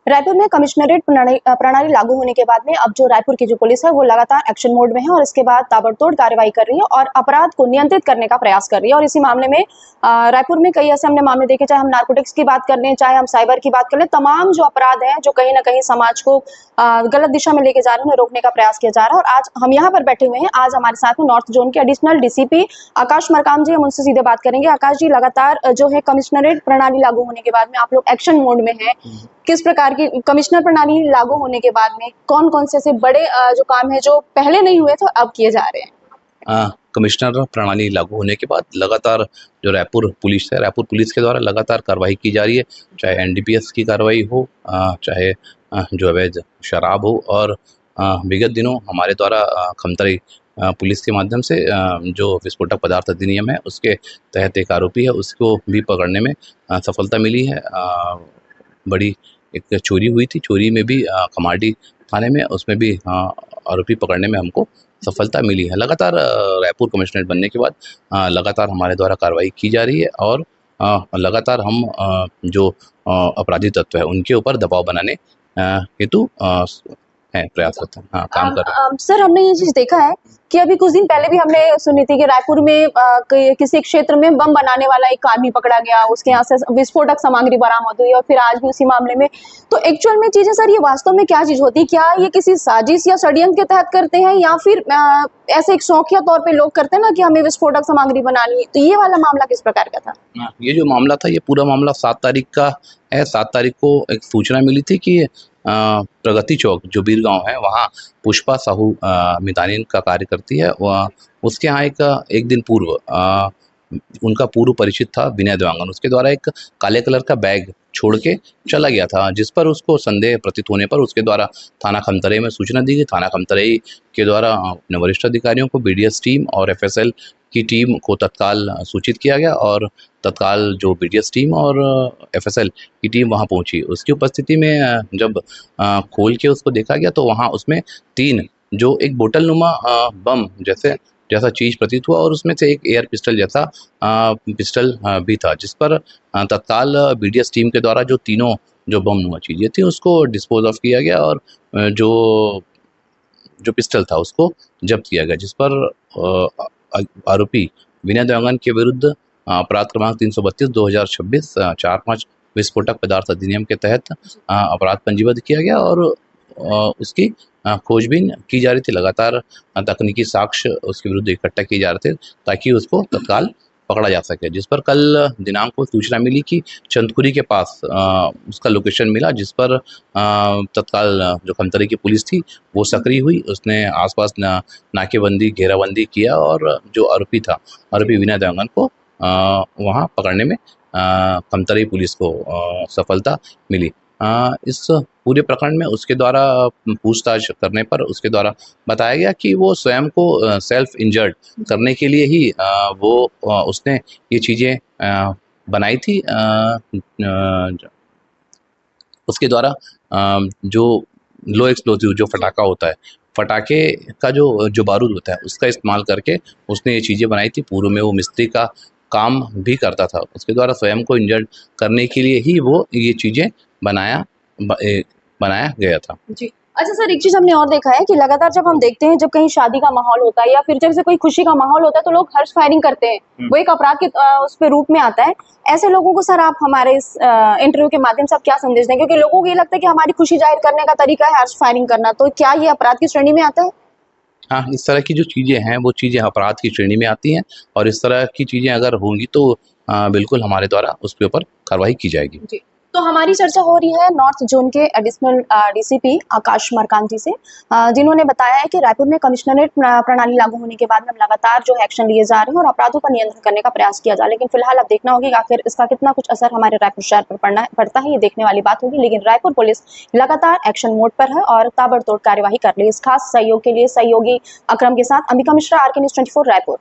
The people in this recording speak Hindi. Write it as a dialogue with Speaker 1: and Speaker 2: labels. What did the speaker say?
Speaker 1: रायपुर में कमिश्नरेट प्रणाली लागू होने के बाद में अब जो रायपुर की जो पुलिस है वो लगातार एक्शन मोड में है और इसके बाद ताबड़तोड़ कार्रवाई कर रही है और अपराध को नियंत्रित करने का प्रयास कर रही है। और इसी मामले में रायपुर में कई ऐसे हमने मामले देखे, चाहे हम नार्कोटिक्स की बात कर लें, चाहे हम साइबर की बात कर लें, तमाम जो अपराध हैं जो कहीं ना कहीं समाज को गलत दिशा में लेके जा रहे हैं, उन्हें रोकने का प्रयास किया जा रहा है। और आज हम यहाँ पर बैठे हुए हैं, आज हमारे साथ में नॉर्थ जोन के एडिशनल डीसीपी आकाश मरकाम जी, हम उनसे सीधे बात करेंगे। आकाश जी, लगातार जो है कमिश्नरेट प्रणाली लागू होने के बाद में आप लोग एक्शन मोड में हैं, किस प्रकार की कमिश्नर प्रणाली लागू होने के बाद में कौन कौन से ऐसे बड़े जो काम है जो पहले नहीं हुए तो अब किए जा रहे हैं?
Speaker 2: कमिश्नर प्रणाली लागू होने के बाद लगातार जो रायपुर पुलिस है, रायपुर पुलिस के द्वारा लगातार कार्रवाई की जा रही है, चाहे एनडीपीएस की कार्रवाई हो, चाहे जो अवैध शराब हो। और विगत दिनों हमारे द्वारा खमतराई पुलिस के माध्यम से जो विस्फोटक पदार्थ अधिनियम है उसके तहत एक आरोपी है, उसको भी पकड़ने में सफलता मिली है। बड़ी एक चोरी हुई थी, चोरी में भी खमाडी थाने में, उसमें भी आरोपी पकड़ने में हमको सफलता मिली है। लगातार रायपुर कमिश्नरेट बनने के बाद लगातार हमारे द्वारा कार्रवाई की जा रही है और लगातार हम जो अपराधी तत्व है उनके ऊपर दबाव बनाने हेतु है प्रयासरत हैं, काम कर रहे हैं।
Speaker 1: सर, हमने ये चीज देखा है कि अभी कुछ दिन पहले भी हमने सुनी थी कि रायपुर में किसी क्षेत्र में बम बनाने वाला एक आदमी पकड़ा गया, उसके यहाँ से विस्फोटक सामग्री बरामद हुई और फिर आज भी उसी मामले में। तो एक्चुअल में चीजें सर, ये वास्तव में क्या चीज होती है? क्या ये किसी साजिश या षड्यंत्र के तहत करते हैं या फिर ऐसे एक शौकिया तौर पे लोग करते हैं ना कि हमें विस्फोटक सामग्री बनानी है? तो ये वाला मामला किस प्रकार का था?
Speaker 2: ये जो मामला था, ये पूरा मामला 7 तारीख का है। 7 तारीख को एक सूचना मिली थी कि प्रगति चौक जो बीर गांव है, वहाँ पुष्पा साहू मितानिन का कार्य करती है। उसके यहाँ एक दिन पूर्व उनका पूर्व परिचित था विनय देवांगन, उसके द्वारा एक काले कलर का बैग छोड़ के चला गया था, जिस पर उसको संदेह प्रतीत होने पर उसके द्वारा थाना खमतराई में सूचना दी गई। थाना खमतराई के द्वारा अपने वरिष्ठ अधिकारियों को, बीडीएस टीम और एफएसएल की टीम को तत्काल सूचित किया गया और तत्काल जो बीडीएस टीम और एफएसएल की टीम वहां पहुंची। उसकी उपस्थिति में जब खोल के उसको देखा गया तो वहां उसमें 3 जो एक बोतल नुमा बम जैसा चीज प्रतीत हुआ और उसमें से एक एयर पिस्टल जैसा पिस्टल भी था, जिस पर तत्काल बीडीएस टीम के द्वारा जो तीनों जो बम नुमा चीजें थी उसको डिस्पोज ऑफ किया गया और जो पिस्टल था उसको जब्त किया गया, जिस पर आरोपी विनय देवांगन के विरुद्ध अपराध क्रमांक 332/2026 4-5 विस्फोटक पदार्थ अधिनियम के तहत अपराध पंजीबद्ध किया गया और उसकी खोजबीन की जा रही थी। लगातार तकनीकी साक्ष्य उसके विरुद्ध इकट्ठा किए जा रहे थे ताकि उसको तत्काल पकड़ा जा सके, जिस पर कल दिनांक को सूचना मिली कि चंदखुरी के पास उसका लोकेशन मिला, जिस पर तत्काल जो खमतराई की पुलिस थी वो सक्रिय हुई। उसने आसपास नाकेबंदी, घेराबंदी किया और जो आरोपी था, आरोपी विनय देवांगन को वहाँ पकड़ने में खमतराई पुलिस को सफलता मिली। इस पूरे प्रकरण में उसके द्वारा पूछताछ करने पर उसके द्वारा बताया गया कि वो स्वयं को सेल्फ इंजर्ड करने के लिए ही उसने ये चीज़ें बनाई थी। उसके द्वारा जो लो एक्सप्लोसिव जो फटाका होता है, फटाके का जो बारूद होता है उसका इस्तेमाल करके उसने ये चीज़ें बनाई थी। पूर्व में वो मिस्त्री का काम भी करता था, उसके द्वारा स्वयं को इंजर्ड करने के लिए ही वो ये चीज़ें बनाया गया था।
Speaker 1: जी। अच्छा सर, एक चीज हमने और देखा है कि लगातार जब हम देखते हैं, जब कहीं शादी का माहौल होता है या फिर जब से कोई खुशी का माहौल होता है तो लोग हर्ष फायरिंग करते हैं, वो एक अपराध के उस पे रूप में आता है। ऐसे लोगों को सर आप हमारे इस इंटरव्यू के माध्यम से आप क्या संदेश दें? क्योंकि लोगों को ये लगता है कि हमारी खुशी जाहिर करने का तरीका है हर्ष फायरिंग करना, तो क्या ये अपराध की श्रेणी में आता है?
Speaker 2: हाँ, इस तरह की जो चीज़ें हैं वो चीज़ें अपराध की श्रेणी में आती हैं और इस तरह की चीज़ें अगर होंगी तो बिल्कुल हमारे द्वारा उसके ऊपर कार्रवाई की जाएगी।
Speaker 1: जी। तो हमारी चर्चा हो रही है नॉर्थ जोन के एडिशनल डीसीपी आकाश मरकाम जी से, जिन्होंने बताया है कि रायपुर में कमिश्नरेट प्रणाली लागू होने के बाद में लगातार जो एक्शन लिए जा रहे हैं और अपराधों पर नियंत्रण करने का प्रयास किया जा रहा है। लेकिन फिलहाल अब देखना होगा कि आखिर इसका कितना कुछ असर हमारे रायपुर शहर पर पड़ता है, ये देखने वाली बात होगी। लेकिन रायपुर पुलिस लगातार एक्शन मोड पर है और ताबड़तोड़ कार्यवाही कर रही है। इस खास सहयोग के लिए सहयोगी अक्रम के साथ अंबिका मिश्रा, RK News 24 रायपुर।